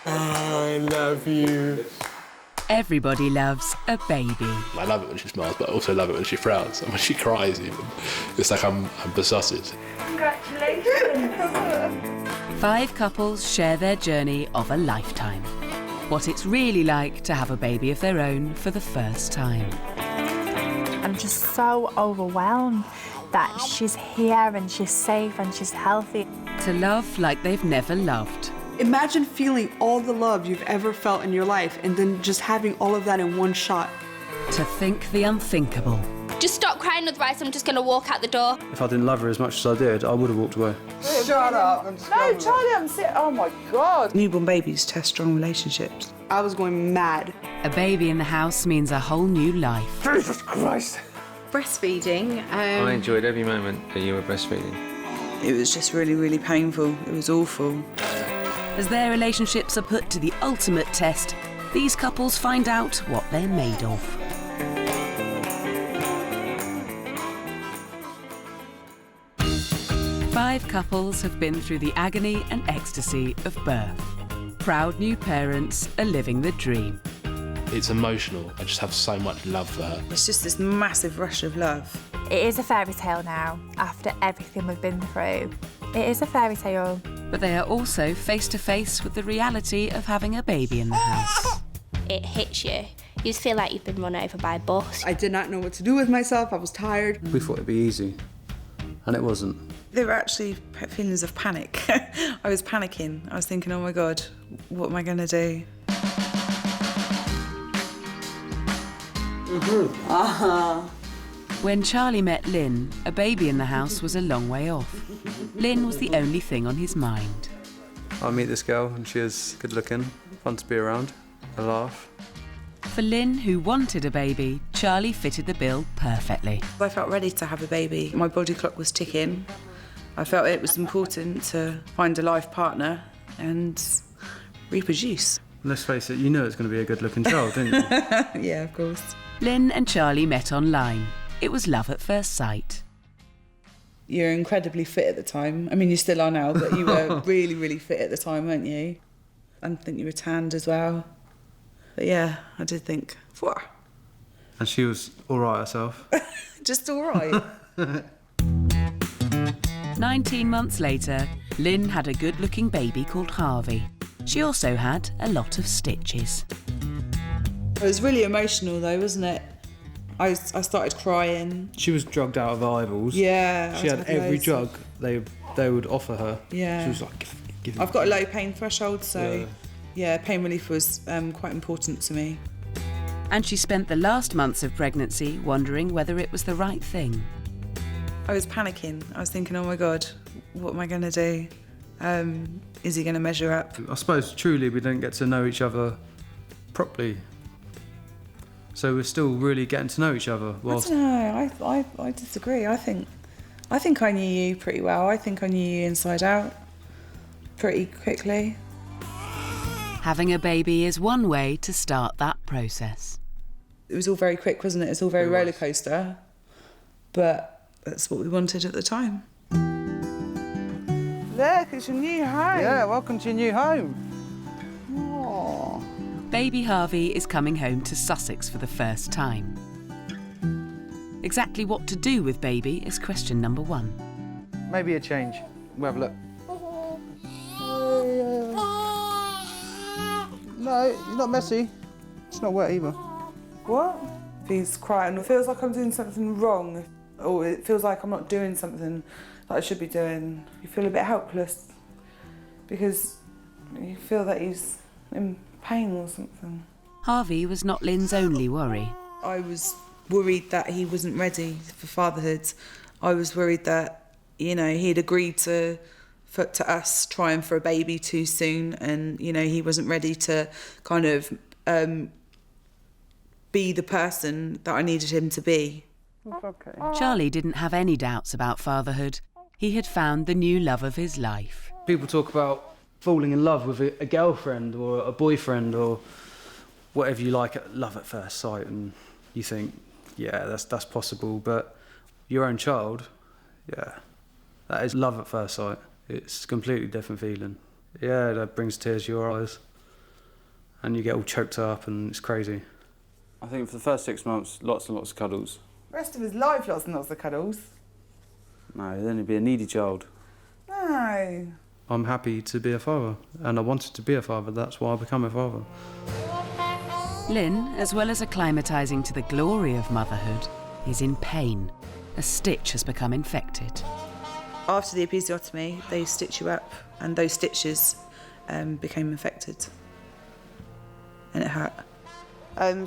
I love you. Everybody loves a baby. I love it when she smiles, but I also love it when she frowns. And when she cries even, it's like I'm besotted. Congratulations! 5 couples share their journey of a lifetime. What it's really like to have a baby of their own for the first time. I'm just so overwhelmed that she's here and she's safe and she's healthy. To love like they've never loved. Imagine feeling all the love you've ever felt in your life and then just having all of that in one shot. To think the unthinkable. Just stop crying, otherwise I'm just going to walk out the door. If I didn't love her as much as I did, I would have walked away. Shut up. No, Charlie, I'm sick. Oh my God. Newborn babies test strong relationships. I was going mad. A baby in the house means a whole new life. Jesus Christ. Breastfeeding. I enjoyed every moment that you were breastfeeding. It was just really, really painful. It was awful. As their relationships are put to the ultimate test, these couples find out what they're made of. Five couples have been through the agony and ecstasy of birth. Proud new parents are living the dream. It's emotional. I just have so much love for her. It's just this massive rush of love. It is a fairy tale now, after everything we've been through. It is a fairy tale. But they are also face to face with the reality of having a baby in the house. It hits you. You just feel like you've been run over by a bus. I did not know what to do with myself. I was tired. We thought it'd be easy, and it wasn't. There were actually feelings of panic. I was panicking. I was thinking, oh my God, what am I going to do? When Charlie met Lynne, a baby in the house was a long way off. Lynne was the only thing on his mind. I meet this girl, and she is good looking, fun to be around, a laugh. For Lynne, who wanted a baby, Charlie fitted the bill perfectly. I felt ready to have a baby. My body clock was ticking. I felt it was important to find a life partner and reproduce. Let's face it, you knew it was going to be a good looking child, didn't you? Yeah, of course. Lynne and Charlie met online. It was love at first sight. You're incredibly fit at the time. I mean, you still are now, but you were really, really fit at the time, weren't you? I think you were tanned as well. But yeah, I did think, whoa. And she was all right herself. Just all right. 19 months later, Lynne had a good-looking baby called Harvey. She also had a lot of stitches. It was really emotional though, wasn't it? I started crying. She was drugged out of eyeballs. Yeah. She had every drug they would offer her. Yeah. She was like, give me. I've got a low pain threshold, so yeah, pain relief was quite important to me. And she spent the last months of pregnancy wondering whether it was the right thing. I was panicking. I was thinking, oh my God, what am I going to do? Is he going to measure up? I suppose truly we didn't get to know each other properly. So we're still really getting to know each other. Whilst... I don't know. I disagree. I think I knew you pretty well. I think I knew you inside out pretty quickly. Having a baby is one way to start that process. It was all very quick, wasn't it? It's all very roller coaster, but that's what we wanted at the time. Look, it's your new home. Yeah, welcome to your new home. Aww. Baby Harvey is coming home to Sussex for the first time. Exactly what to do with baby is question number 1. Maybe a change. We'll have a look. No, he's not messy. It's not wet either. What? If he's crying, it feels like I'm doing something wrong, or it feels like I'm not doing something that I should be doing. You feel a bit helpless because you feel that he's in pain or something. Harvey was not Lynne's only worry. I was worried that he wasn't ready for fatherhood. I was worried that, you know, he'd agreed to us trying for a baby too soon, and, you know, he wasn't ready to kind of be the person that I needed him to be. Okay. Charlie didn't have any doubts about fatherhood. He had found the new love of his life. People talk about falling in love with a girlfriend or a boyfriend or whatever you like, love at first sight, and you think, yeah, that's possible. But your own child, yeah, that is love at first sight. It's a completely different feeling. Yeah, that brings tears to your eyes. and you get all choked up and it's crazy. I think for the first 6 months, lots and lots of cuddles. The rest of his life, lots and lots of cuddles. No, then he'd be a needy child. No. I'm happy to be a father, and I wanted to be a father. That's why I became a father. Lynne, as well as acclimatising to the glory of motherhood, is in pain. A stitch has become infected. After the episiotomy, they stitch you up, and those stitches became infected. And it hurt.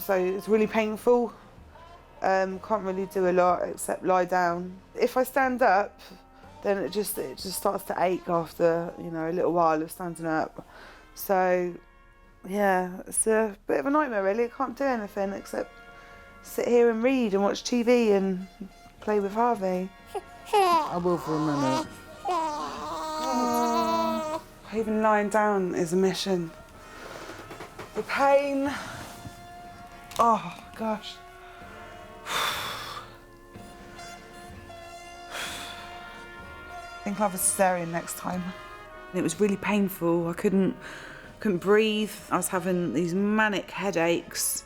So it's really painful. Can't really do a lot except lie down. If I stand up, then it just starts to ache after, you know, a little while of standing up. So, yeah, it's a bit of a nightmare really. I can't do anything except sit here and read and watch TV and play with Harvey. I will for a minute. Even lying down is a mission. The pain. Oh, gosh. I think I'll have a cesarean next time. It was really painful. I couldn't breathe. I was having these manic headaches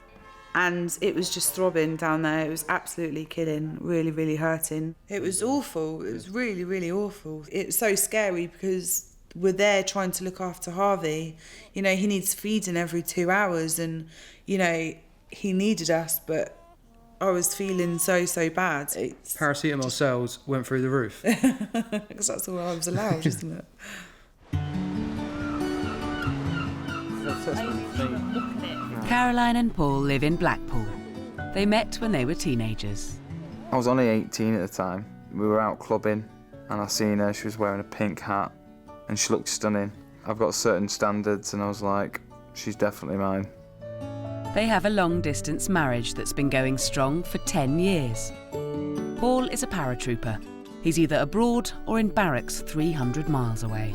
and it was just throbbing down there. It was absolutely killing, really, really hurting. It was awful. It was really, really awful. It was so scary because we're there trying to look after Harvey. You know, he needs feeding every 2 hours and, you know, he needed us, but I was feeling so bad. Paracetamol sales went through the roof. Because that's all I was allowed, isn't it? Caroline and Paul live in Blackpool. They met when they were teenagers. I was only 18 at the time. We were out clubbing and I seen her. She was wearing a pink hat and she looked stunning. I've got certain standards and I was like, she's definitely mine. They have a long-distance marriage that's been going strong for 10 years. Paul is a paratrooper. He's either abroad or in barracks 300 miles away.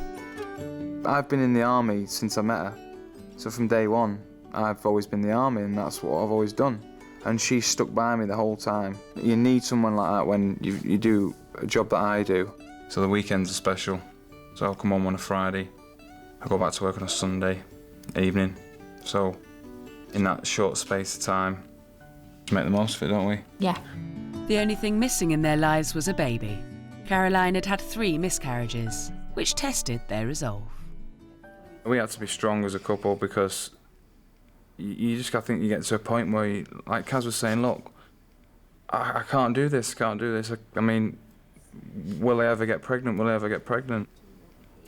I've been in the army since I met her. So from day one, I've always been in the army and that's what I've always done. And she stuck by me the whole time. You need someone like that when you do a job that I do. So the weekends are special. So I'll come home on a Friday. I go back to work on a Sunday evening. So in that short space of time, we make the most of it, don't we? Yeah. The only thing missing in their lives was a baby. Caroline had had 3 miscarriages, which tested their resolve. We had to be strong as a couple because you just, I think you get to a point where, you, like Kaz was saying, look, I can't do this, I mean, will I ever get pregnant?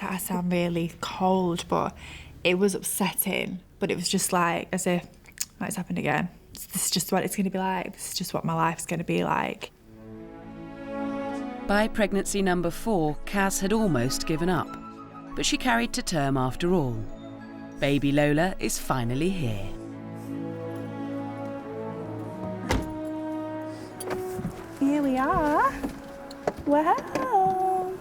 That sound really cold, but it was upsetting. But it was just like, as if, oh, it's happened again. This is just what it's going to be like. This is just what my life's going to be like. By pregnancy number 4, Kaz had almost given up. But she carried to term after all. Baby Lola is finally here. Here we are. Wow.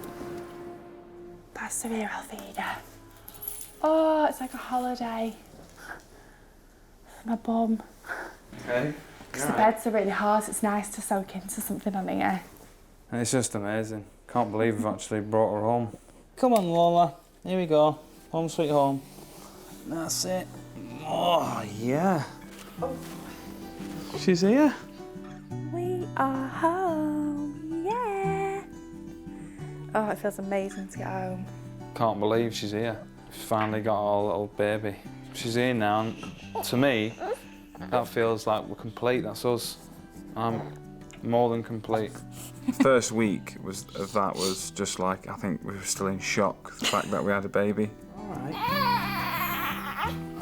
That's the real feeder. Oh, it's like a holiday. My bum. Okay. Because the beds are really hard, so it's nice to soak into something on here. And it's just amazing. Can't believe we've actually brought her home. Come on, Lola. Here we go. Home sweet home. That's it. Oh, yeah. Oh. She's here. We are home, yeah. Oh, it feels amazing to get home. Can't believe she's here. We've finally got our little baby. She's here now, and to me, that feels like we're complete. That's us. I'm more than complete. First week was just like, I think we were still in shock, the fact that we had a baby. All right.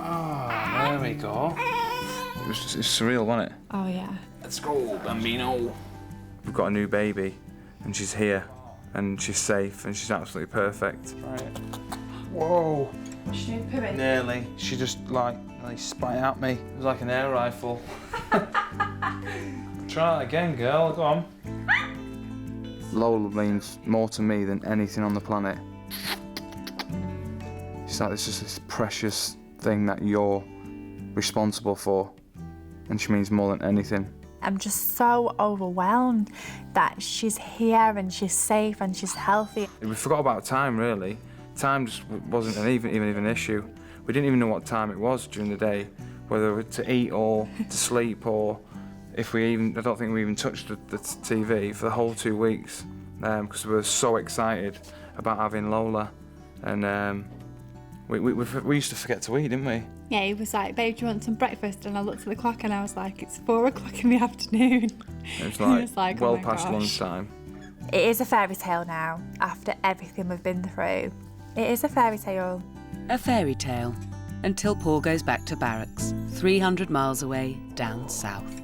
Oh, there we go. It was surreal, wasn't it? Oh, yeah. Let's go, Bambino. We've got a new baby, and she's here, and she's safe, and she's absolutely perfect. Right. Whoa. She didn't poo in. Nearly. She just like spat at me. It was like an air rifle. Try it again, girl. Go on. Lola means more to me than anything on the planet. It's like it's just this precious thing that you're responsible for, and she means more than anything. I'm just so overwhelmed that she's here and she's safe and she's healthy. We forgot about time, really. Time just wasn't even an issue. We didn't even know what time it was during the day, whether to eat or to sleep, or if we even, I don't think we even touched the TV for the whole 2 weeks, because we were so excited about having Lola. And we used to forget to eat, didn't we? Yeah, he was like, babe, do you want some breakfast? And I looked at the clock and I was like, it's 4 o'clock in the afternoon. It He was was well oh my past gosh. lunchtime. It is a fairy tale now, after everything we've been through. It is a fairy tale. A fairy tale, until Paul goes back to barracks, 300 miles away, down south.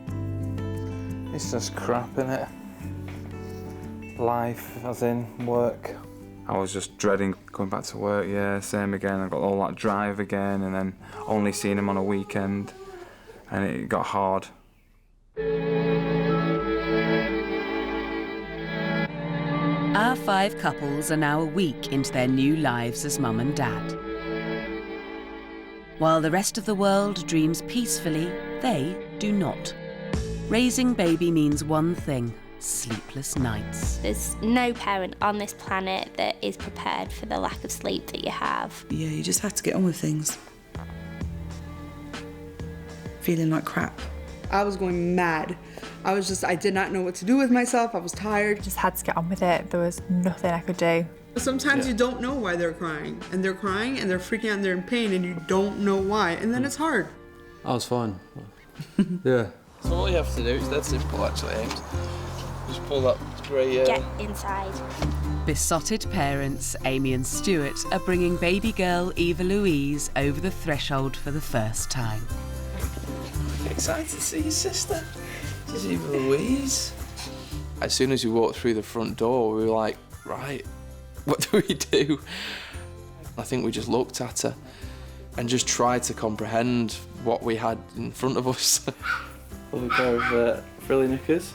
It's just crap, innit? Life, as in work. I was just dreading going back to work, yeah, same again. I got all that drive again, and then only seeing him on a weekend, and it got hard. Our 5 couples are now a week into their new lives as mum and dad. While the rest of the world dreams peacefully, they do not. Raising baby means one thing: sleepless nights. There's no parent on this planet that is prepared for the lack of sleep that you have. Yeah, you just have to get on with things. Feeling like crap. I was going mad. I did not know what to do with myself. I was tired. Just had to get on with it. There was nothing I could do. Sometimes you don't know why they're crying, and they're freaking out and they're in pain, and you don't know why, and then it's hard. I was fine. Yeah. So all you have to do is dead simple, actually, Ames. Just pull that grey... Get inside. Besotted parents, Amy and Stuart, are bringing baby girl Eva Louise over the threshold for the first time. Excited to see your sister. This is Eva Louise. As soon as we walked through the front door, we were like, right, what do we do? I think we just looked at her and just tried to comprehend what we had in front of us. Lovely pair of frilly knickers.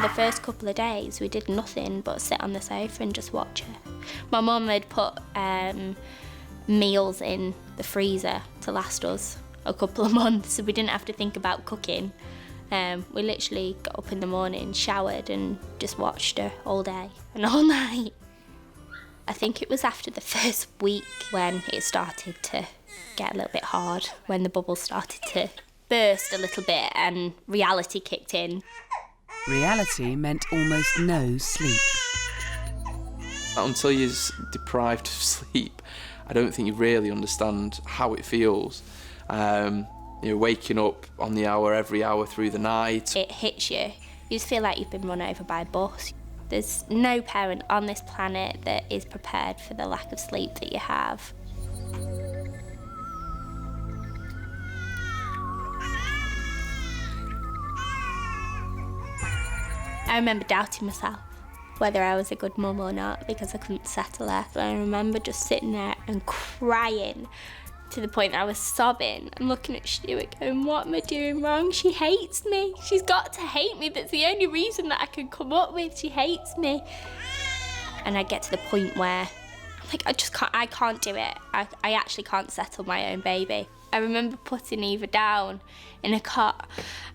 The first couple of days, we did nothing but sit on the sofa and just watch her. My mum had put meals in the freezer to last us a couple of months, so we didn't have to think about cooking. We literally got up in the morning, showered, and just watched her all day and all night. I think it was after the first week when it started to get a little bit hard, when the bubbles started to burst a little bit and reality kicked in. Reality meant almost no sleep. Until you're deprived of sleep, I don't think you really understand how it feels. You're waking up on the hour, every hour through the night. It hits you. You just feel like you've been run over by a bus. There's no parent on this planet that is prepared for the lack of sleep that you have. I remember doubting myself, whether I was a good mum or not, because I couldn't settle her. But I remember just sitting there and crying to the point that I was sobbing and looking at Stuart going, what am I doing wrong? She hates me. She's got to hate me. That's the only reason that I can come up with. She hates me. And I get to the point where I'm like, I can't do it. I actually can't settle my own baby. I remember putting Eva down in a cot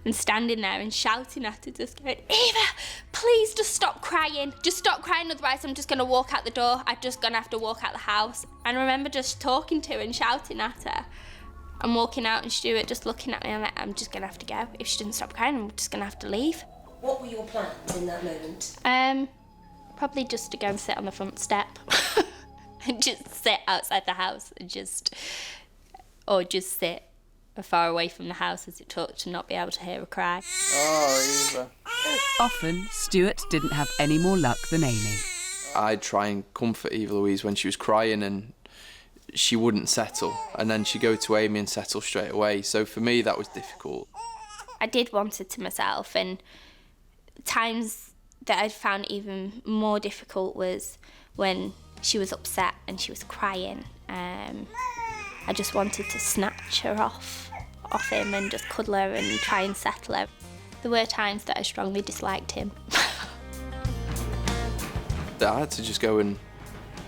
and standing there and shouting at her, just going, Eva, please just stop crying. Just stop crying, otherwise I'm just going to walk out the door. I'm just going to have to walk out the house. And I remember just talking to her and shouting at her. I'm walking out and Stuart just looking at me. I'm like, I'm just going to have to go. If she doesn't stop crying, I'm just going to have to leave. What were your plans in that moment? Probably just to go and sit on the front step and just sit outside the house and just sit as far away from the house as it took to not be able to hear her cry. Oh, Eva. Often, Stuart didn't have any more luck than Amy. I'd try and comfort Eva Louise when she was crying and she wouldn't settle. And then she'd go to Amy and settle straight away. So for me, that was difficult. I did want it to myself, and times that I'd found even more difficult was when she was upset and she was crying. I just wanted to snatch her off him and just cuddle her and try and settle her. There were times that I strongly disliked him. I had to just go and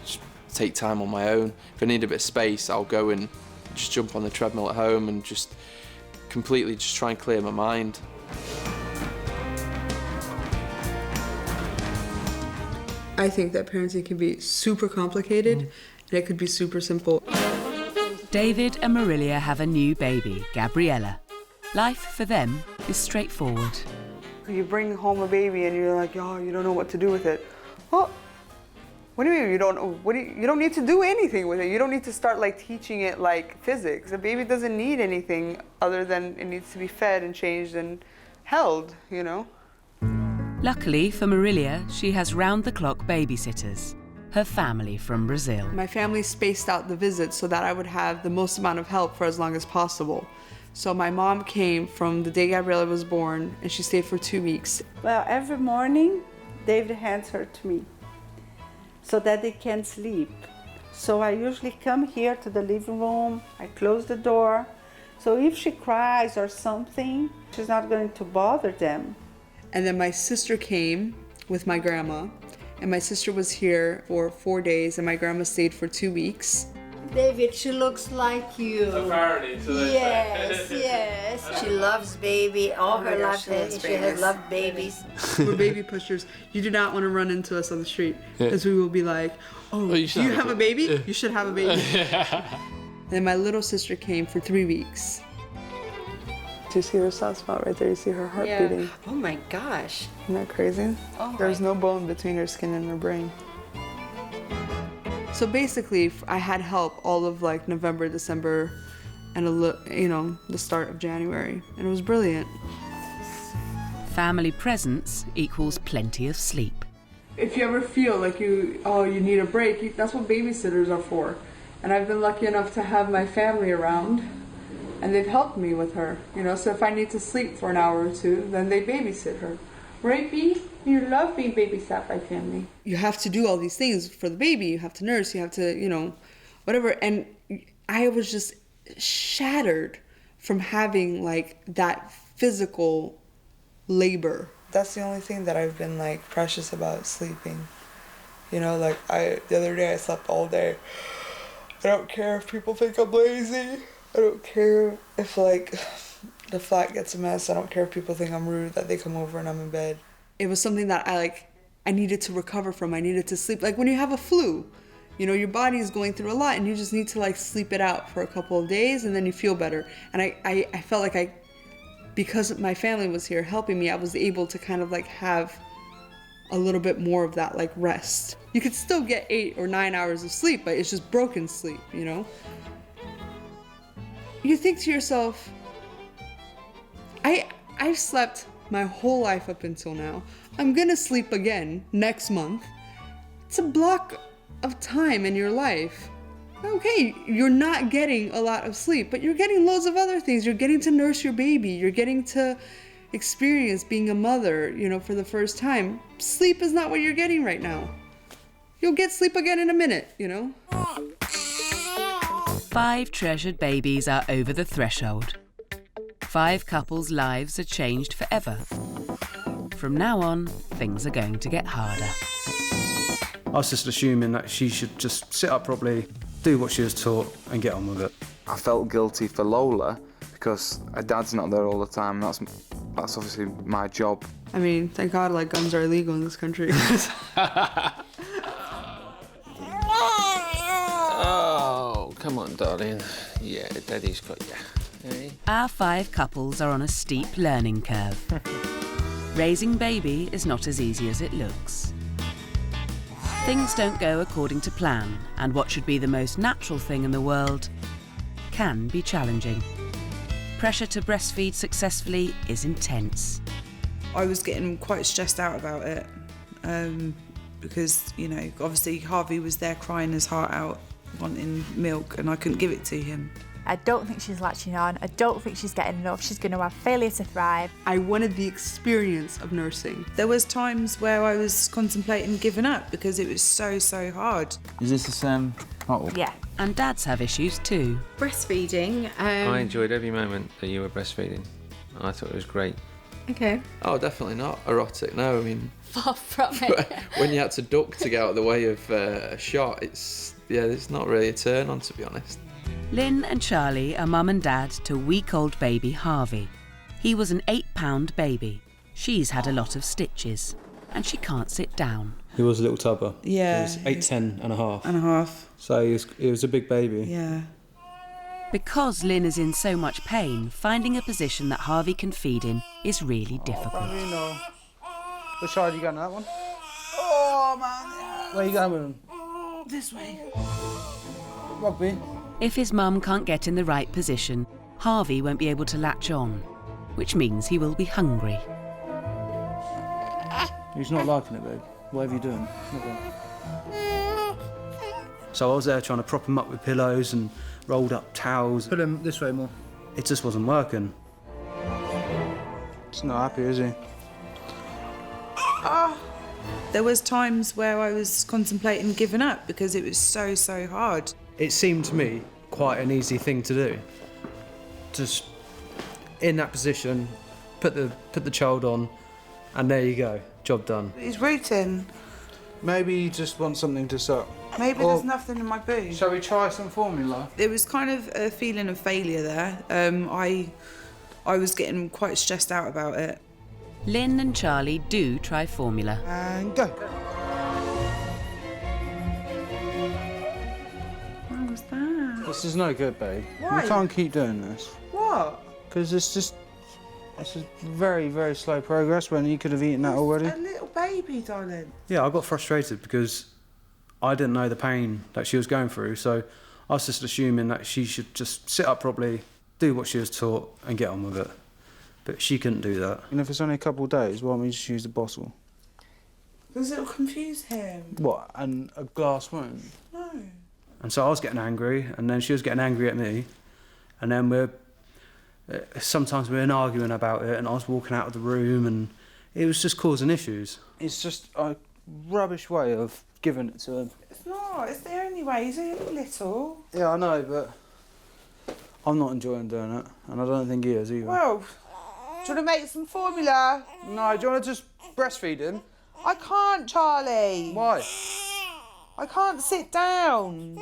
just take time on my own. If I need a bit of space, I'll go and just jump on the treadmill at home and just completely just try and clear my mind. I think that parenting can be super complicated and it could be super simple. David and Marilia have a new baby, Gabriella. Life for them is straightforward. You bring home a baby and you're like, oh, you don't know what to do with it. Oh, what do you mean you don't know? You don't need to do anything with it. You don't need to start like teaching it like physics. The baby doesn't need anything other than it needs to be fed and changed and held, you know? Luckily for Marilia, she has round-the-clock babysitters, her family from Brazil. My family spaced out the visits so that I would have the most amount of help for as long as possible. So my mom came from the day Gabriella was born, and she stayed for 2 weeks. Well, every morning, David hands her to me so that they can sleep. So I usually come here to the living room, I close the door. So if she cries or something, she's not going to bother them. And then my sister came with my grandma, and my sister was here for 4 days, and my grandma stayed for 2 weeks. David, she looks like you. Apparently, so they yes, say. yes. She loves baby. All her life, she has loved babies. We're baby pushers. You do not want to run into us on the street, because we will be like, oh, you do you have a baby? Yeah. You should have a baby. And then my little sister came for 3 weeks. Do you see her soft spot right there? You see her heart beating? Oh my gosh. Isn't that crazy? Oh There's no bone between her skin and her brain. So basically, I had help all of like November, December, and the start of January, and it was brilliant. Family presence equals plenty of sleep. If you ever feel like you need a break, that's what babysitters are for. And I've been lucky enough to have my family around, and they've helped me with her. So if I need to sleep for an hour or two, then they babysit her. Right, B? You love being babysat by family. You have to do all these things for the baby. You have to nurse, you have to, whatever. And I was just shattered from having like that physical labor. That's the only thing that I've been like precious about, sleeping. The other day I slept all day. I don't care if people think I'm lazy. I don't care if like the flat gets a mess. I don't care if people think I'm rude, that they come over and I'm in bed. It was something that I needed to recover from. I needed to sleep. Like when you have a flu, your body is going through a lot and you just need to like sleep it out for a couple of days and then you feel better. And I felt like because my family was here helping me, I was able to kind of like have a little bit more of that like rest. You could still get 8 or 9 hours of sleep, but it's just broken sleep, You think to yourself, I've slept my whole life up until now. I'm gonna sleep again next month. It's a block of time in your life. Okay, you're not getting a lot of sleep, but you're getting loads of other things. You're getting to nurse your baby. You're getting to experience being a mother, for the first time. Sleep is not what you're getting right now. You'll get sleep again in a minute, 5 treasured babies are over the threshold. 5 couples' lives are changed forever. From now on, things are going to get harder. I was just assuming that she should just sit up properly, do what she was taught and get on with it. I felt guilty for Lola because her dad's not there all the time. That's obviously my job. I mean, thank God like guns are illegal in this country. Oh, come on, darling. Yeah, Daddy's got you. Hey. Our 5 couples are on a steep learning curve. Raising baby is not as easy as it looks. Things don't go according to plan, and what should be the most natural thing in the world can be challenging. Pressure to breastfeed successfully is intense. I was getting quite stressed out about it because, obviously Harvey was there crying his heart out, wanting milk, and I couldn't give it to him. I don't think she's latching on. I don't think she's getting enough. She's going to have failure to thrive. I wanted the experience of nursing. There was times where I was contemplating giving up because it was so hard. Is this the same bottle? Yeah. And dads have issues too. Breastfeeding. I enjoyed every moment that you were breastfeeding. I thought it was great. Okay. Oh, definitely not erotic. No, I mean, Far from it. when you had to duck to get out of the way of a shot, it's not really a turn on, to be honest. Lynne and Charlie are mum and dad to week-old baby Harvey. He was an 8-pound baby. She's had a lot of stitches, and she can't sit down. He was a little tubber. Yeah. He was 8, 10 and a half. And a half. So he was a big baby. Yeah. Because Lynne is in so much pain, finding a position that Harvey can feed in is really difficult. Which side are you going, that one? Oh, man. Where are you going with them? This way. Rugby. If his mum can't get in the right position, Harvey won't be able to latch on, which means he will be hungry. He's not liking it, babe. Whatever you're doing, it's not good. So I was there trying to prop him up with pillows and rolled up towels. Put him this way more. It just wasn't working. He's not happy, is he? There was times where I was contemplating giving up because it was so hard. It seemed to me quite an easy thing to do. Just in that position, put the child on, and there you go, job done. He's rooting. Maybe you just want something to suck. Maybe there's nothing in my boob. Shall we try some formula? There was kind of a feeling of failure there. I was getting quite stressed out about it. Lynne and Charlie do try formula. And go. What was that? This is no good, babe. Why? You can't keep doing this. What? Because it's a very slow progress when you could have eaten that already. A little baby, darling. Yeah, I got frustrated because I didn't know the pain that she was going through, so I was just assuming that she should just sit up properly, do what she was taught, and get on with it. But she couldn't do that. And if it's only a couple of days, why don't we just use the bottle? Because it'll confuse him. What, and a glass won't? No. And so I was getting angry, and then she was getting angry at me, and then sometimes we were arguing about it, and I was walking out of the room, and it was just causing issues. It's just a rubbish way of giving it to him. It's not. It's the only way. He's only little. Yeah, I know, but I'm not enjoying doing it, and I don't think he is either. Well, do you want to make some formula? No, do you want to just breastfeed him? I can't, Charlie. Why? I can't sit down.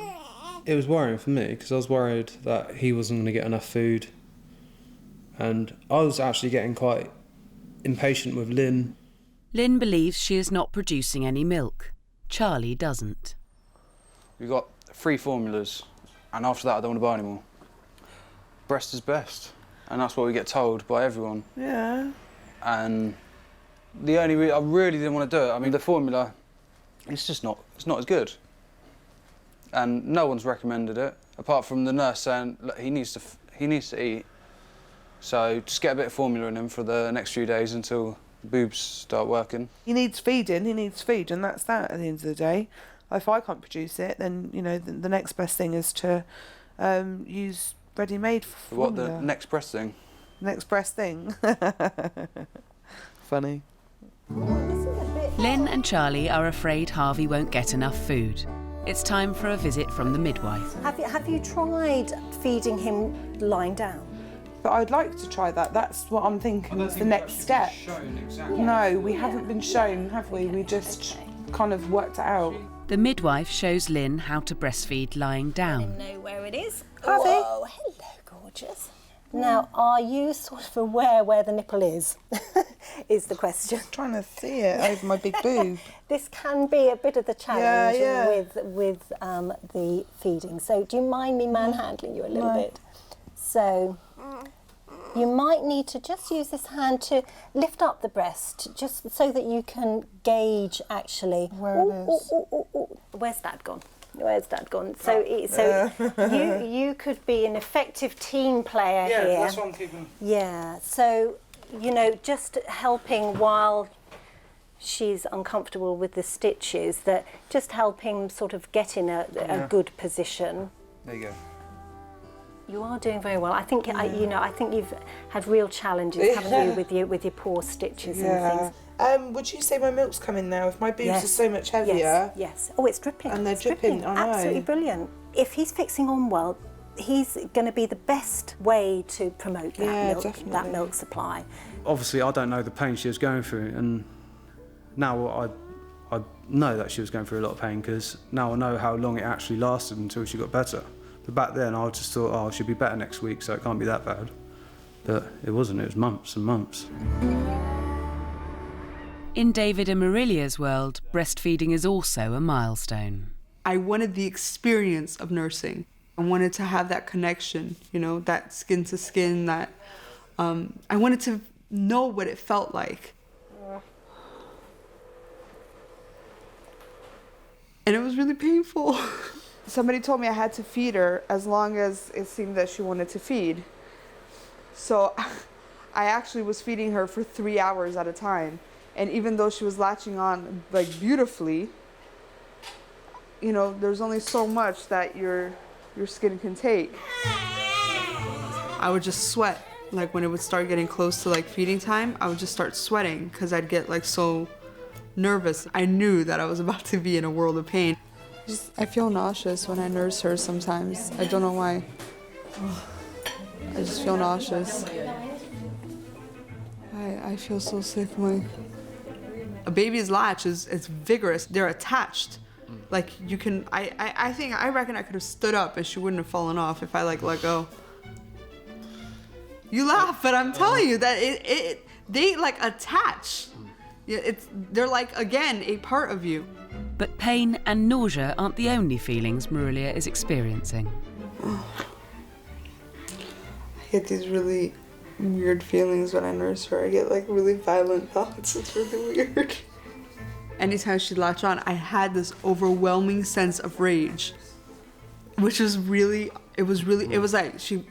It was worrying for me because I was worried that he wasn't going to get enough food, and I was actually getting quite impatient with Lynne. Lynne believes she is not producing any milk. Charlie doesn't. We've got 3 formulas, and after that I don't want to buy any more. Breast is best, and that's what we get told by everyone. Yeah. And the only reason I really didn't want to do it, I mean, the formula, it's not as good. And no one's recommended it, apart from the nurse saying, look, he needs to eat. So just get a bit of formula in him for the next few days until the boobs start working. He needs feeding, he needs food, and that's that at the end of the day. If I can't produce it, then, you know, the next best thing is to use ready-made formula. What, the next breast thing? Next breast thing. Funny. Lynne and Charlie are afraid Harvey won't get enough food. It's time for a visit from the midwife. Have you tried feeding him lying down? But I'd like to try that. That's what I'm thinking is the next step. Exactly. No, we haven't been shown, have we? We just kind of worked it out. The midwife shows Lynne how to breastfeed lying down. I know where it is. Harvey. Oh, hello, gorgeous. Now, are you sort of aware where the nipple is? Is the question. I'm trying to see it over my big boob. This can be a bit of the challenge Yeah. with the feeding. So, do you mind me manhandling you a little bit? So, you might need to just use this hand to lift up the breast, just so that you can gauge actually where it is. Where's Dad gone? Where's Dad gone? So you could be an effective team player here. Yeah, that's what I'm keeping. Yeah, so, you know, just helping while she's uncomfortable with the stitches, that just helping sort of get in a good position. There you go. You are doing very well. I think I think you've had real challenges, haven't you, with your poor stitches and things. Would you say my milk's coming now? If my boobs are so much heavier. Yes. Oh, it's dripping. And they're dripping. I know. Absolutely brilliant. If he's fixing on well, he's going to be the best way to promote that milk supply. Obviously, I don't know the pain she was going through, and now I know that she was going through a lot of pain because now I know how long it actually lasted until she got better. But back then, I just thought, oh, she'll be better next week, so it can't be that bad. But it wasn't. It was months and months. In David and Marilia's world, breastfeeding is also a milestone. I wanted the experience of nursing. I wanted to have that connection, you know, that skin to skin, that I wanted to know what it felt like. And it was really painful. Somebody told me I had to feed her as long as it seemed that she wanted to feed. So I actually was feeding her for 3 hours at a time. And even though she was latching on like beautifully, you know, there's only so much that your skin can take. I would just sweat. Like when it would start getting close to like feeding time, I would just start sweating because I'd get like so nervous. I knew that I was about to be in a world of pain. I feel nauseous when I nurse her sometimes. I don't know why. I just feel nauseous. I feel so sick. A baby's latch is vigorous. They're attached. Like you can, I reckon I could have stood up and she wouldn't have fallen off if I like let go. You laugh, but I'm telling you that they like attach. They're like, again, a part of you. But pain and nausea aren't the only feelings Marilia is experiencing. I get these really weird feelings when I nurse her. I get like really violent thoughts. It's really weird. Anytime she'd latch on, I had this overwhelming sense of rage, which was really, it was like she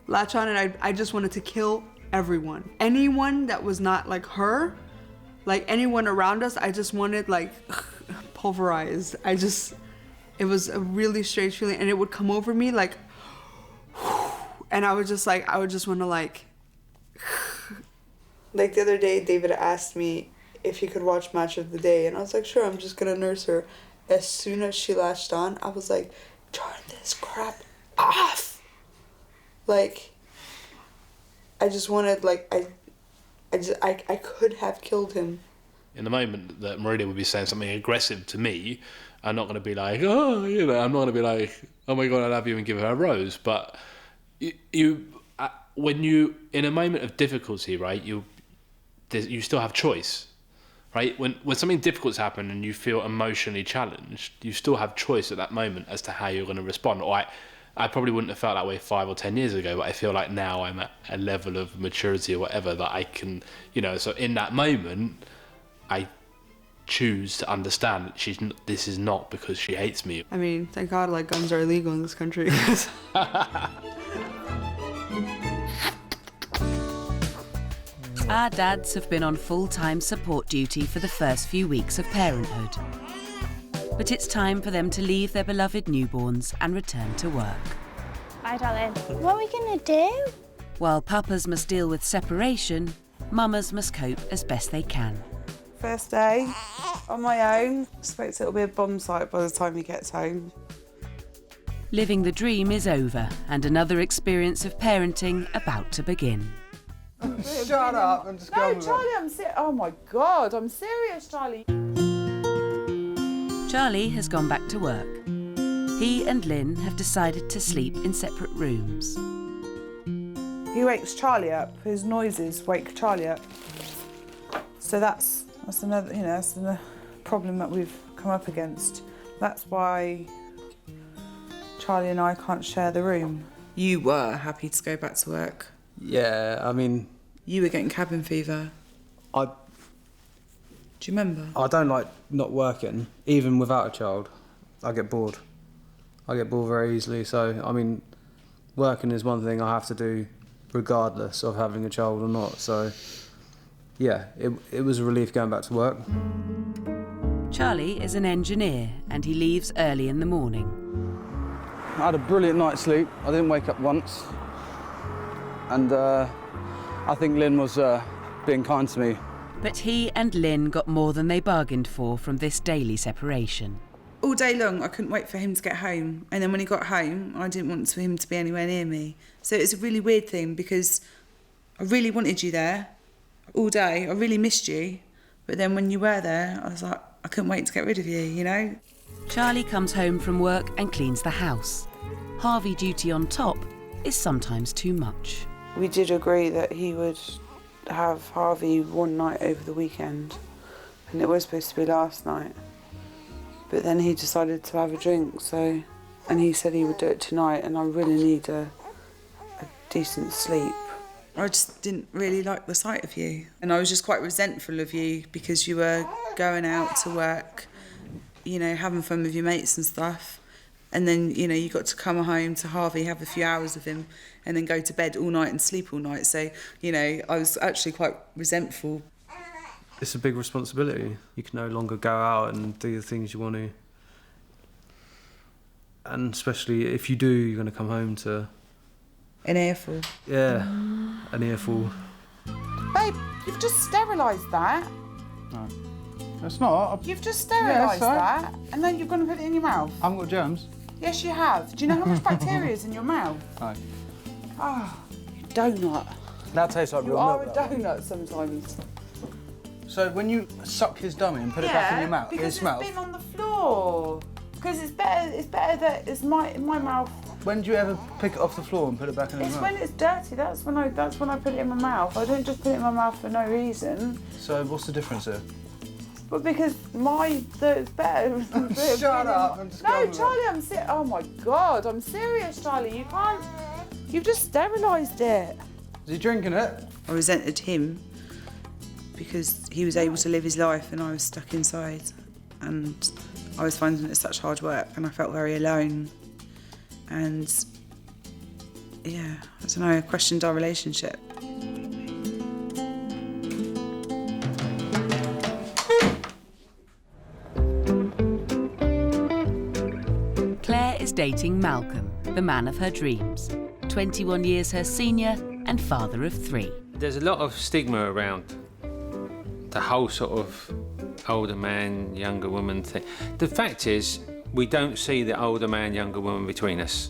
latch on and I just wanted to kill everyone. Anyone that was not like her, like anyone around us, I just wanted like pulverized. It was a really strange feeling and it would come over me like, and I would just want to like the other day, David asked me if he could watch Match of the Day and I was like, sure, I'm just gonna nurse her. As soon as she latched on, I was like, turn this crap off. Like, I just wanted, like, I could have killed him. In the moment that Marilia would be saying something aggressive to me, I'm not going to be like, oh, you know, I'm not going to be like, oh my God, I love you and give her a rose. But when you, in a moment of difficulty, right, you still have choice, right? When something difficult's happened and you feel emotionally challenged, you still have choice at that moment as to how you're going to respond. Or I probably wouldn't have felt that way 5 or 10 years ago, but I feel like now I'm at a level of maturity or whatever that I can, you know, so in that moment, I choose to understand that this is not because she hates me. I mean, thank God, like, guns are illegal in this country. Our dads have been on full-time support duty for the first few weeks of parenthood. But it's time for them to leave their beloved newborns and return to work. Bye, darling. What are we going to do? While papas must deal with separation, mamas must cope as best they can. First day on my own. Expect it'll be a bomb site by the time he gets home. Living the dream is over and another experience of parenting about to begin. Shut up and just go on with it. No, Charlie, I'm serious. Oh my God, I'm serious, Charlie. Charlie has gone back to work. He and Lynne have decided to sleep in separate rooms. He wakes Charlie up. His noises wake Charlie up. So that's another, you know, that's another problem that we've come up against. That's why Charlie and I can't share the room. You were happy to go back to work. Yeah, I mean... You were getting cabin fever. Do you remember? I don't like not working, even without a child. I get bored. I get bored very easily, so, I mean, working is one thing I have to do regardless of having a child or not, so, yeah, it was a relief going back to work. Charlie is an engineer and he leaves early in the morning. I had a brilliant night's sleep. I didn't wake up once. And I think Lynne was being kind to me. But he and Lynne got more than they bargained for from this daily separation. All day long, I couldn't wait for him to get home. And then when he got home, I didn't want for him to be anywhere near me. So it's a really weird thing because I really wanted you there all day. I really missed you. But then when you were there, I was like, I couldn't wait to get rid of you, you know? Charlie comes home from work and cleans the house. Harvey duty on top is sometimes too much. We did agree that he would have Harvey one night over the weekend, and it was supposed to be last night. But then he decided to have a drink, so And he said he would do it tonight, and I really need a decent sleep. I just didn't really like the sight of you. And I was just quite resentful of you because you were going out to work, you know, having fun with your mates and stuff. And then, you know, you got to come home to Harvey, have a few hours with him, and then go to bed all night and sleep all night. So, you know, I was actually quite resentful. It's a big responsibility. You can no longer go out and do the things you want to. And especially if you do, you're going to come home to... An earful. Yeah, an earful. Babe, you've just sterilised that. No, it's not. You've just sterilised that, and then you're going to put it in your mouth. I haven't got germs. Yes, you have. Do you know how much bacteria is in your mouth? No. Ah, you donut. That tastes like You real are milk. a donut sometimes. So when you suck his dummy and put it back in your mouth, because it smells. it's been on the floor. Because it's better that it's in my mouth. When do you ever pick it off the floor and put it back in your It's mouth? when it's dirty. That's when I put it in my mouth. I don't just put it in my mouth for no reason. So what's the difference here? But because it's better. Shut up. I'm just No, going with Charlie, I'm serious. Oh my God, I'm serious, Charlie. You can't. You've just sterilised it. Is he drinking it? I resented him because he was able to live his life and I was stuck inside, and I was finding it such hard work and I felt very alone. And yeah, I don't know, I questioned our relationship. Claire is dating Malcolm, the man of her dreams, 21 years her senior and father of 3. There's a lot of stigma around the whole sort of older man, younger woman thing. The fact is, we don't see the older man, younger woman between us.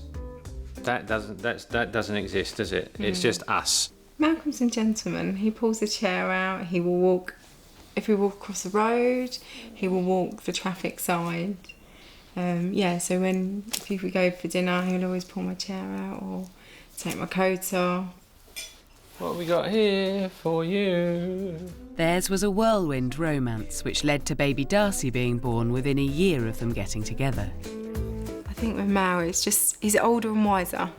That doesn't exist, does it? It's just us. Malcolm's a gentleman. He pulls a chair out. He will walk. If we walk across the road, he will walk the traffic side. So if we go for dinner, he'll always pull my chair out or take my coat off. What have we got here for you? Theirs was a whirlwind romance which led to baby Darcy being born within a year of them getting together. I think with Mal, it's just he's older and wiser,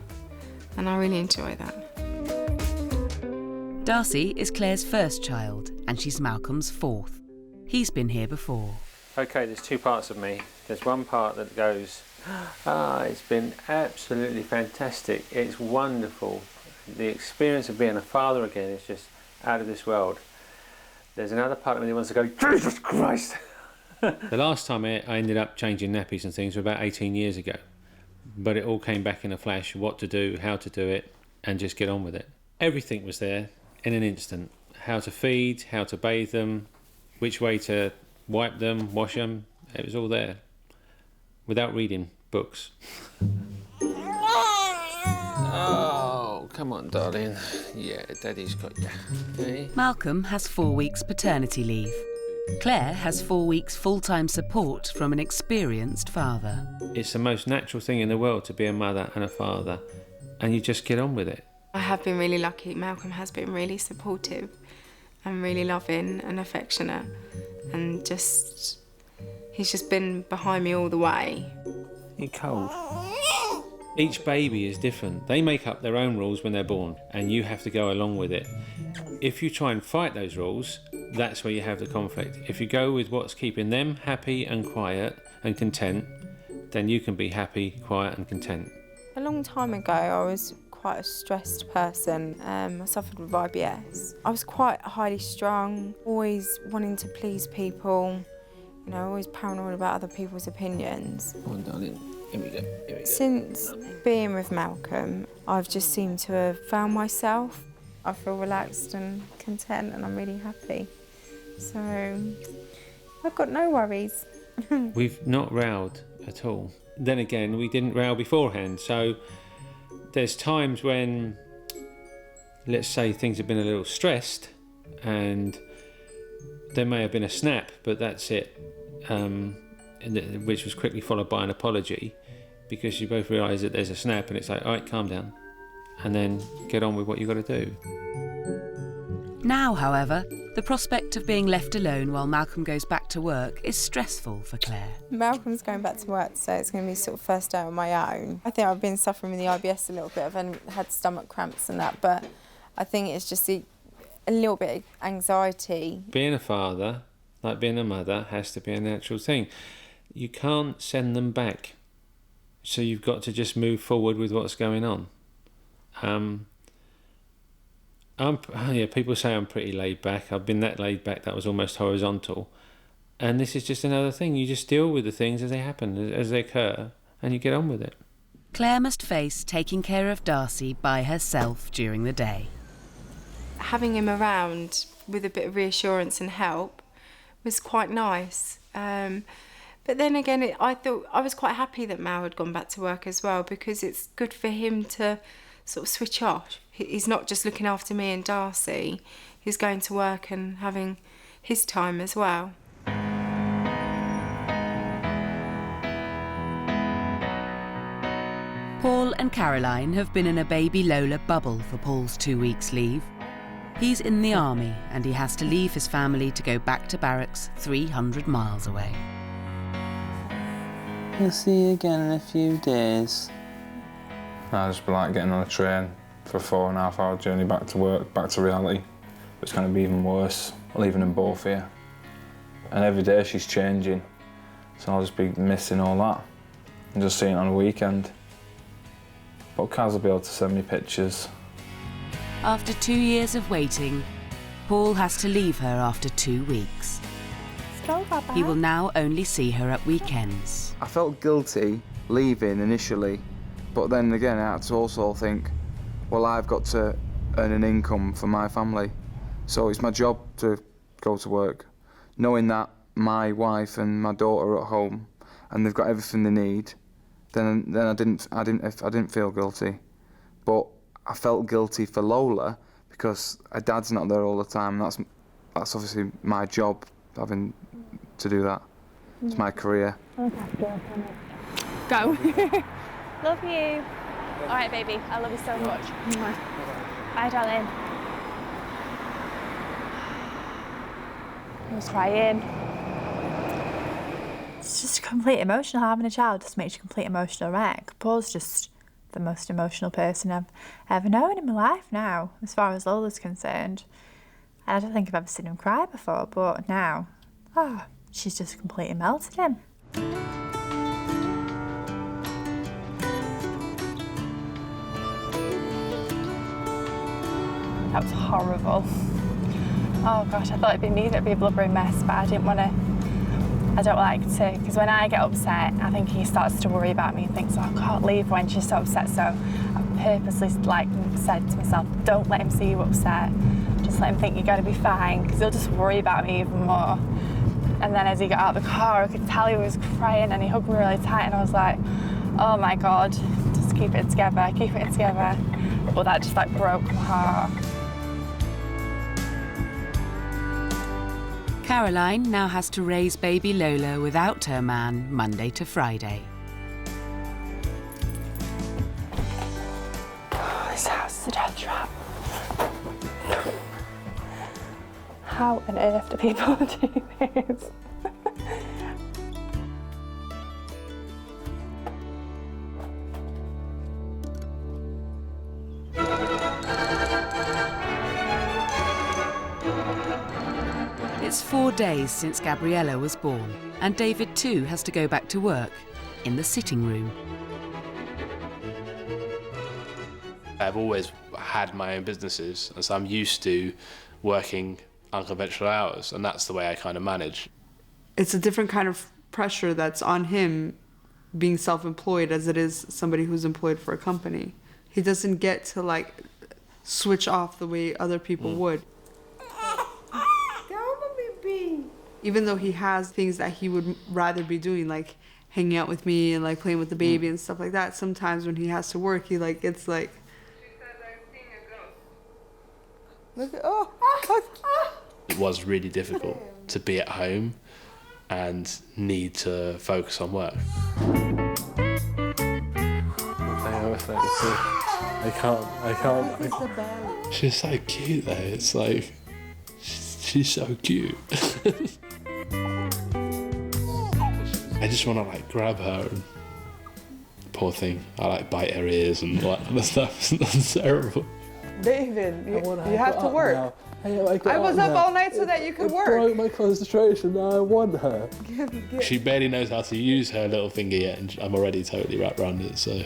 and I really enjoy that. Darcy is Claire's first child and she's Malcolm's 4th. He's been here before. Okay, there's 2 parts of me. There's one part that goes, it's been absolutely fantastic. It's wonderful. The experience of being a father again is just out of this world. There's another part of me that wants to go, Jesus Christ! The last time I ended up changing nappies and things was about 18 years ago. But it all came back in a flash, what to do, how to do it, and just get on with it. Everything was there in an instant. How to feed, how to bathe them, which way to wipe them, wash them. It was all there. Without reading books. Oh, come on, darling. Yeah, Daddy's got you. Okay. Malcolm has 4 weeks paternity leave. Claire has 4 weeks full-time support from an experienced father. It's the most natural thing in the world to be a mother and a father, and you just get on with it. I have been really lucky. Malcolm has been really supportive and really loving and affectionate, and he's just been behind me all the way. You're cold. Each baby is different. They make up their own rules when they're born, and you have to go along with it. If you try and fight those rules, that's where you have the conflict. If you go with what's keeping them happy and quiet and content, then you can be happy, quiet and content. A long time ago, I was quite a stressed person. I suffered with IBS. I was quite highly strung, always wanting to please people, always paranoid about other people's opinions. Come on, darling. Here we go. Since being with Malcolm, I've just seemed to have found myself. I feel relaxed and content, and I'm really happy. So I've got no worries. We've not rowed at all. Then again, we didn't row beforehand, so there's times when, let's say, things have been a little stressed and there may have been a snap, but that's it, which was quickly followed by an apology, because you both realise that there's a snap and it's like, all right, calm down, and then get on with what you've got to do. Now, however, The prospect of being left alone while Malcolm goes back to work is stressful for Claire. Malcolm's going back to work, so it's going to be sort of first day on my own. I think I've been suffering with the IBS a little bit. I've had stomach cramps and that, but I think it's just a little bit of anxiety. Being a father, like being a mother, has to be a natural thing. You can't send them back, so you've got to just move forward with what's going on. People say I'm pretty laid back. I've been that laid back that was almost horizontal. And this is just another thing. You just deal with the things as they happen, as they occur, and you get on with it. Claire must face taking care of Darcy by herself during the day. Having him around with a bit of reassurance and help was quite nice. But then again, I thought I was quite happy that Mal had gone back to work as well, because it's good for him to sort of switch off. He's not just looking after me and Darcy, he's going to work and having his time as well. Paul and Caroline have been in a baby Lola bubble for Paul's 2 weeks leave. He's in the army and he has to leave his family to go back to barracks 300 miles away. We'll see you again in a few days. I'll just be like getting on a train for a 4.5-hour journey back to work, back to reality. It's going to be even worse, leaving them both here. And every day she's changing, so I'll just be missing all that and just seeing it on a weekend. But Kaz will be able to send me pictures. After 2 years of waiting, Paul has to leave her after 2 weeks. He will now only see her at weekends. I felt guilty leaving initially, but then again I had to also think, well, I've got to earn an income for my family. So it's my job to go to work, knowing that my wife and my daughter are at home and they've got everything they need. Then I didn't feel guilty, but I felt guilty for Lola because her dad's not there all the time. That's obviously my job, having to do that. It's my career. Go. Love you. All right, baby. I love you so much. Bye, darling. I was crying. It's just complete emotional. Having a child just makes you a complete emotional wreck. Paul's just the most emotional person I've ever known in my life now, as far as Lola's concerned. I don't think I've ever seen him cry before, but now, she's just completely melted him. That was horrible. Oh gosh, I thought it'd be me that'd be a blubbering mess, but I didn't want to. I don't like to, because when I get upset, I think he starts to worry about me and thinks, oh, I can't leave when she's so upset. So I purposely said to myself, don't let him see you upset. Just let him think you're going to be fine, because he'll just worry about me even more. And then as he got out of the car, I could tell he was crying and he hugged me really tight, and I was like, oh my God, just keep it together, keep it together. But that just broke my heart. Caroline now has to raise baby Lola without her man Monday to Friday. This house is a death trap. How on earth do people do this? It's 4 days since Gabriella was born, and David too has to go back to work in the sitting room. I've always had my own businesses, and so I'm used to working unconventional hours, and that's the way I kind of manage. It's a different kind of pressure that's on him being self-employed as it is somebody who's employed for a company. He doesn't get to switch off the way other people would. Even though he has things that he would rather be doing, like hanging out with me and playing with the baby and stuff like that, sometimes when he has to work, he gets like... Look at, It was really difficult to be at home and need to focus on work. I can't. She's so cute though. It's like, She's so cute. I just want to like grab her and poor thing. I like bite her ears and all that kind of stuff. That's terrible. David, you have to work. I was up all night so that you could work. Broke my concentration. Now I want her. She barely knows how to use her little finger yet, and I'm already totally wrapped around it. So.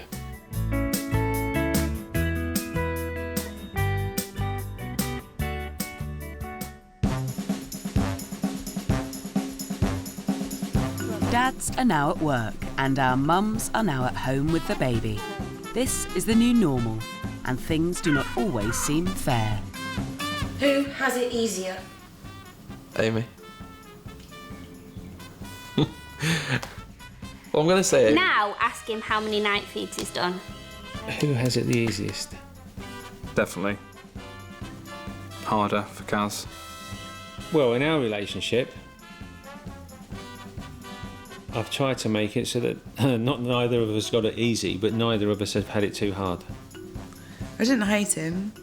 Dads are now at work and our mums are now at home with the baby. This is the new normal and things do not always seem fair. Who has it easier? Amy. Well, I'm going to say Amy. Now ask him how many night feeds he's done. Who has it the easiest? Definitely. Harder for Kaz. Well, in our relationship, I've tried to make it so that neither of us got it easy, but neither of us have had it too hard. I didn't hate him.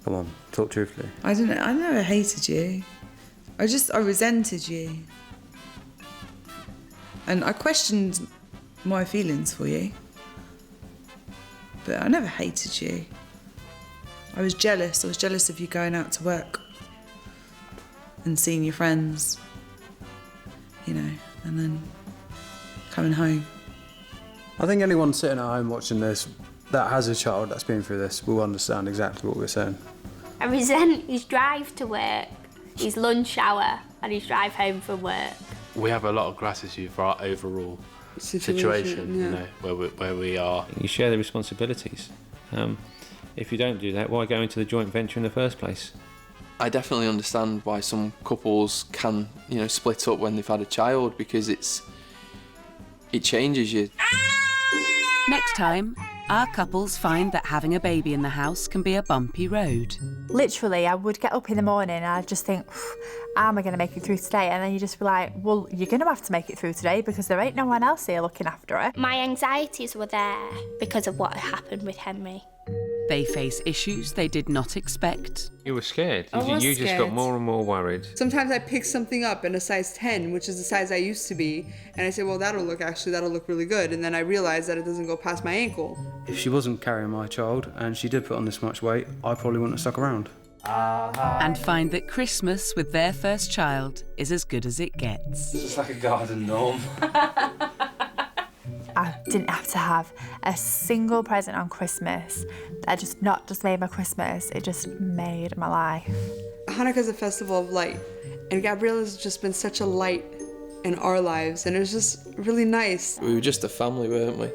Come on, talk truthfully. I never hated you. I resented you. And I questioned my feelings for you. But I never hated you. I was jealous. I was jealous of you going out to work and seeing your friends, you know, and then coming home. I think anyone sitting at home watching this that has a child that's been through this will understand exactly what we're saying. I resent his drive to work, his lunch hour and his drive home from work. We have a lot of gratitude for our overall situation, yeah. you know, where we are. You share the responsibilities. If you don't do that, why go into the joint venture in the first place? I definitely understand why some couples can, you know, split up when they've had a child, because it changes you. Next time, our couples find that having a baby in the house can be a bumpy road. Literally, I would get up in the morning and I'd just think, how am I going to make it through today? And then you just be like, well, you're going to have to make it through today because there ain't no one else here looking after her. My anxieties were there because of what happened with Henry. They face issues they did not expect. You were scared. You just got more and more worried. Sometimes I pick something up in a size 10, which is the size I used to be, and I say, well, that'll look really good. And then I realize that it doesn't go past my ankle. If she wasn't carrying my child and she did put on this much weight, I probably wouldn't have stuck around. And find that Christmas with their first child is as good as it gets. It's like a garden gnome. I didn't have to have a single present on Christmas. That just not just made my Christmas, it just made my life. Hanukkah's a festival of light, and Gabriella's just been such a light in our lives, and it was just really nice. We were just a family, weren't we?